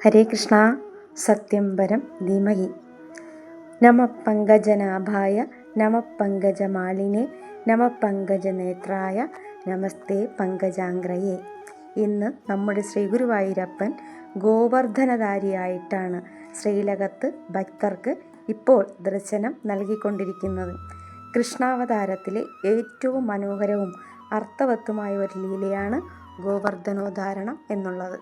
ഹരേ കൃഷ്ണ. സത്യം പരം ധീമഹി. നമ പങ്കജനാഭായ നമ പങ്കജമാലിനേ നമ പങ്കജനേത്രായ നമസ്തേ പങ്കജാംഗ്രയേ. ഇന്ന് നമ്മുടെ ശ്രീ ഗുരുവായൂരപ്പൻ ഗോവർദ്ധനധാരിയായിട്ടാണ് ശ്രീലകത്ത് ഭക്തർക്ക് ഇപ്പോൾ ദർശനം നൽകിക്കൊണ്ടിരിക്കുന്നത്. കൃഷ്ണാവതാരത്തിലെ ഏറ്റവും മനോഹരവും അർത്ഥവത്തുമായ ഒരു ലീലയാണ് ഗോവർദ്ധനോദ്ധാരണം എന്നുള്ളത്.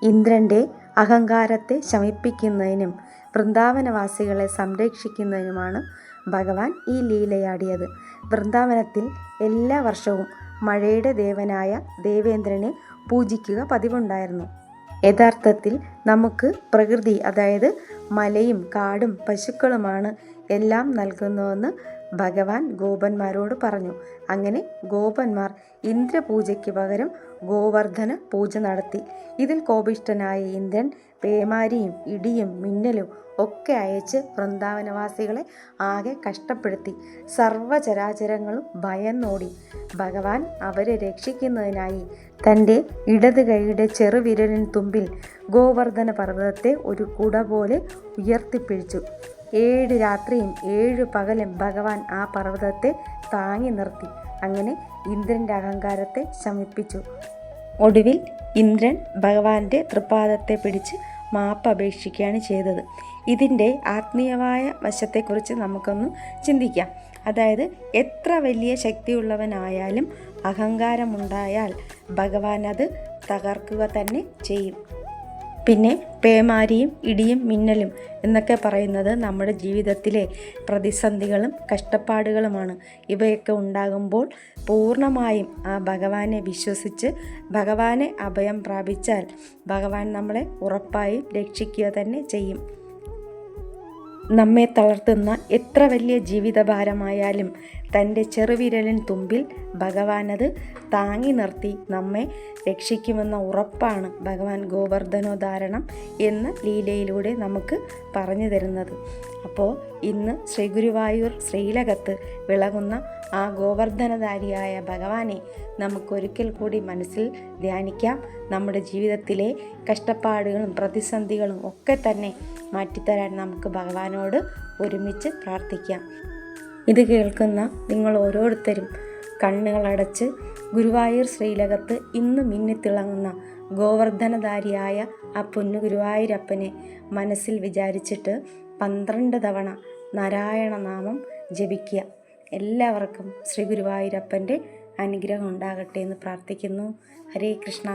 ഇന്ദ്രൻ്റെ അഹങ്കാരത്തെ ശമിപ്പിക്കുന്നതിനും വൃന്ദാവനവാസികളെ സംരക്ഷിക്കുന്നതിനുമാണ് ഭഗവാൻ ഈ ലീലയാടിയത്. വൃന്ദാവനത്തിൽ എല്ലാ വർഷവും മഴയുടെ ദേവനായ ദേവേന്ദ്രനെ പൂജിക്കുക പതിവുണ്ടായിരുന്നു. യഥാർത്ഥത്തിൽ നമുക്ക് പ്രകൃതി, അതായത് മലയും കാടും പശുക്കളുമാണ് എല്ലാം നൽകുന്നതെന്ന് ഭഗവാൻ ഗോപന്മാരോട് പറഞ്ഞു. അങ്ങനെ ഗോപന്മാർ ഇന്ദ്രപൂജയ്ക്ക് പകരം ഗോവർദ്ധന പൂജ നടത്തി. ഇതിൽ കോപിഷ്ഠനായ ഇന്ദ്രൻ പേമാരിയും ഇടിയും മിന്നലും ഒക്കെ അയച്ച് വൃന്ദാവനവാസികളെ ആകെ കഷ്ടപ്പെടുത്തി. സർവചരാചരങ്ങളും ഭയന്നോടി. ഭഗവാൻ അവരെ രക്ഷിക്കുന്നതിനായി തൻ്റെ ഇടത് കൈയുടെ ചെറുവിരലിൻ തുമ്പിൽ ഗോവർദ്ധന പർവ്വതത്തെ ഒരു കുട പോലെ ഉയർത്തിപ്പിടിച്ചു. 7 രാത്രിയും 7 പകലും ഭഗവാൻ ആ പർവ്വതത്തെ താങ്ങി നിർത്തി. അങ്ങനെ ഇന്ദ്രൻ്റെ അഹങ്കാരത്തെ ശമിപ്പിച്ചു. ഒടുവിൽ ഇന്ദ്രൻ ഭഗവാന്റെ തൃപ്പാദത്തെ പിടിച്ച് മാപ്പ് അപേക്ഷിക്കുകയാണ് ചെയ്തത്. ഇതിൻ്റെ ആത്മീയമായ വശത്തെക്കുറിച്ച് നമുക്കൊന്ന് ചിന്തിക്കാം. അതായത് എത്ര വലിയ ശക്തിയുള്ളവനായാലും അഹങ്കാരമുണ്ടായാൽ ഭഗവാൻ അത് തകർക്കുക തന്നെ ചെയ്യും. പിന്നെ പേമാരിയും ഇടിയും മിന്നലും എന്നൊക്കെ പറയുന്നത് നമ്മുടെ ജീവിതത്തിലെ പ്രതിസന്ധികളും കഷ്ടപ്പാടുകളുമാണ്. ഇവയൊക്കെ ഉണ്ടാകുമ്പോൾ പൂർണ്ണമായും ആ ഭഗവാനെ വിശ്വസിച്ച് ഭഗവാനെ അഭയം പ്രാപിച്ചാൽ ഭഗവാൻ നമ്മളെ ഉറപ്പായും രക്ഷിക്കുക തന്നെ ചെയ്യും. നമ്മെ തളർത്തുന്ന എത്ര വലിയ ജീവിതഭാരമായാലും തൻ്റെ ചെറുവിരലിൻ തുമ്പിൽ ഭഗവാനത് താങ്ങി നിർത്തി നമ്മെ രക്ഷിക്കുമെന്ന ഉറപ്പാണ് ഭഗവാൻ ഗോവർദ്ധനോദ്ധാരണം എന്ന ലീലയിലൂടെ നമുക്ക് പറഞ്ഞു തരുന്നത്. അപ്പോൾ ഇന്ന് ശ്രീ ഗുരുവായൂർ ശ്രീലകത്ത് വിളങ്ങുന്ന ആ ഗോവർദ്ധനധാരിയായ ഭഗവാനെ നമുക്കൊരിക്കൽ കൂടി മനസ്സിൽ ധ്യാനിക്കാം. നമ്മുടെ ജീവിതത്തിലെ കഷ്ടപ്പാടുകളും പ്രതിസന്ധികളും ഒക്കെ തന്നെ മാറ്റിത്തരാൻ നമുക്ക് ഭഗവാനോട് ഒരുമിച്ച് പ്രാർത്ഥിക്കാം. ഇത് കേൾക്കുന്ന നിങ്ങൾ ഓരോരുത്തരും കണ്ണുകളടച്ച് ഗുരുവായൂർ ശ്രീലകത്ത് ഇന്ന് മിന്നിത്തിളങ്ങുന്ന ഗോവർദ്ധനധാരിയായ ആ പൊന്നു ഗുരുവായൂരപ്പനെ മനസ്സിൽ വിചാരിച്ചിട്ട് 12 തവണ നാരായണ നാമം ജപിക്കുക. എല്ലാവർക്കും ശ്രീ ഗുരുവായൂരപ്പൻ്റെ അനുഗ്രഹം ഉണ്ടാകട്ടെ എന്ന് പ്രാർത്ഥിക്കുന്നു. ഹരേ കൃഷ്ണ.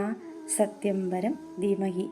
സത്യം പരം ധീമഹി.